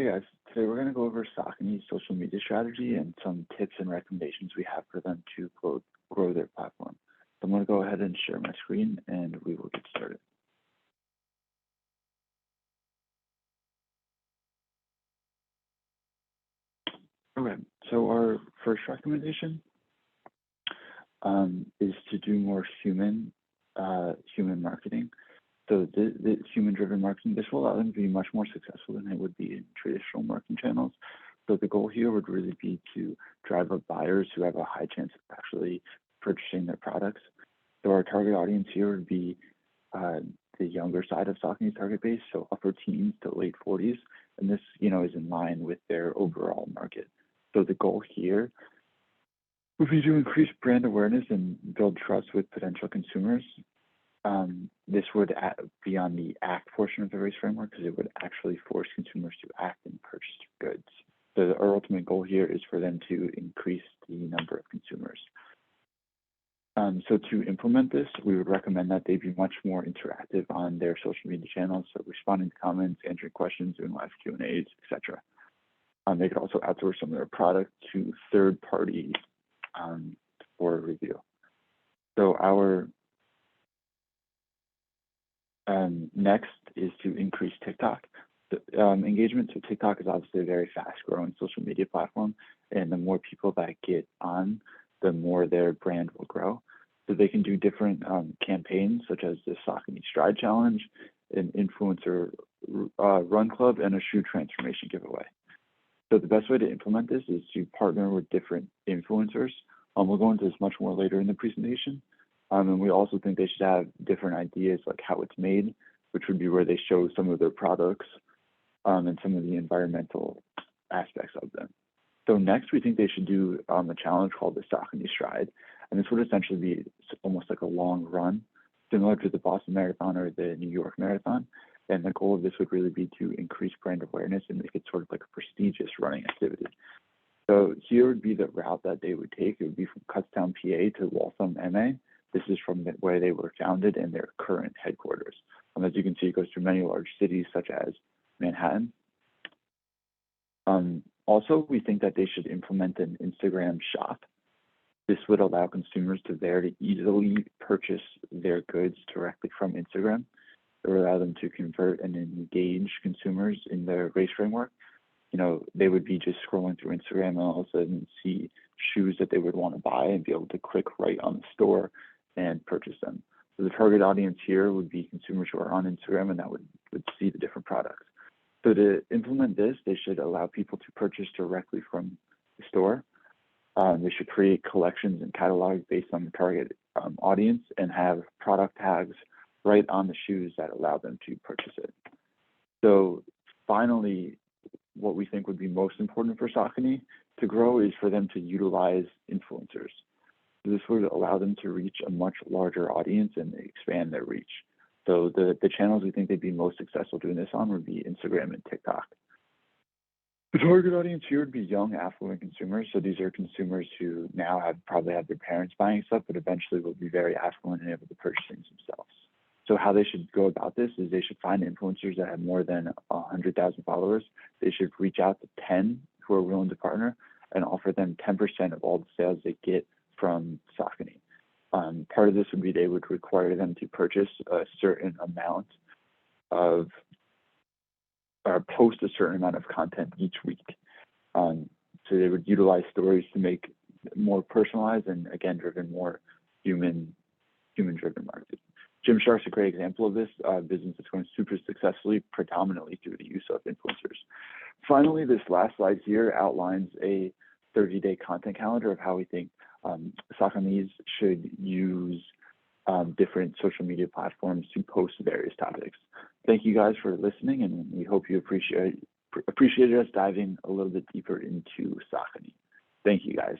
Hey guys, today we're going to go over Saucony's social media strategy and some tips and recommendations we have for them to grow their platform. So I'm going to go ahead and share my screen and we will get started. Okay, so our first recommendation is to do more human marketing. So the human-driven marketing, this will allow them to be much more successful than it would be in traditional marketing channels. So the goal here would really be to drive up buyers who have a high chance of actually purchasing their products. So our target audience here would be the younger side of Saucony's target base, so upper teens to late 40s, and this, is in line with their overall market. So the goal here would be to increase brand awareness and build trust with potential consumers. This would be on the act portion of the race framework because it would actually force consumers to act and purchase goods. So our ultimate goal here is for them to increase the number of consumers. So to implement this, we would recommend that they be much more interactive on their social media channels, so responding to comments, answering questions, doing live Q&As, etc. They could also outsource some of their product to third parties for review. So our next is to increase TikTok engagement. So TikTok is obviously a very fast-growing social media platform, and the more people that get on, the more their brand will grow. So they can do different campaigns, such as the Saucony Stride Challenge, an influencer run club, and a shoe transformation giveaway. So the best way to implement this is to partner with different influencers. We'll go into this much more later in the presentation. And we also think they should have different ideas like how it's made, which would be where they show some of their products and some of the environmental aspects of them. So next, we think they should do a challenge called the Saucony Stride. And this would essentially be almost like a long run, similar to the Boston Marathon or the New York Marathon. And the goal of this would really be to increase brand awareness and make it sort of like a prestigious running activity. So here would be the route that they would take. It would be from Kutztown, PA to Waltham, MA. This is from where they were founded and their current headquarters. As you can see, it goes through many large cities such as Manhattan. Also, we think that they should implement an Instagram shop. This would allow consumers to easily purchase their goods directly from Instagram. It would allow them to convert and engage consumers in their race framework. They would be just scrolling through Instagram and all of a sudden see shoes that they would want to buy and be able to click right on the store and purchase them. So the target audience here would be consumers who are on Instagram and that would see the different products. So to implement this, they should allow people to purchase directly from the store. They should create collections and catalogs based on the target audience and have product tags right on the shoes that allow them to purchase it. So finally, what we think would be most important for Saucony to grow is for them to utilize influencers. This would allow them to reach a much larger audience and expand their reach. So the channels we think they'd be most successful doing this on would be Instagram and TikTok. The target audience here would be young, affluent consumers. So these are consumers who now probably have their parents buying stuff, but eventually will be very affluent and able to purchase things themselves. So how they should go about this is they should find influencers that have more than 100,000 followers. They should reach out to 10 who are willing to partner and offer them 10% of all the sales they get from Saucony. Part of this would be they would require them to purchase a certain amount of, or post a certain amount of content each week. So they would utilize stories to make more personalized and again, driven more human-driven marketing. Gymshark's a great example of this business that's going super successfully, predominantly through the use of influencers. Finally, this last slide here outlines a 30-day content calendar of how we think Saucony's should use different social media platforms to post various topics. Thank you guys for listening, and we hope you appreciated us diving a little bit deeper into Saucony. Thank you guys.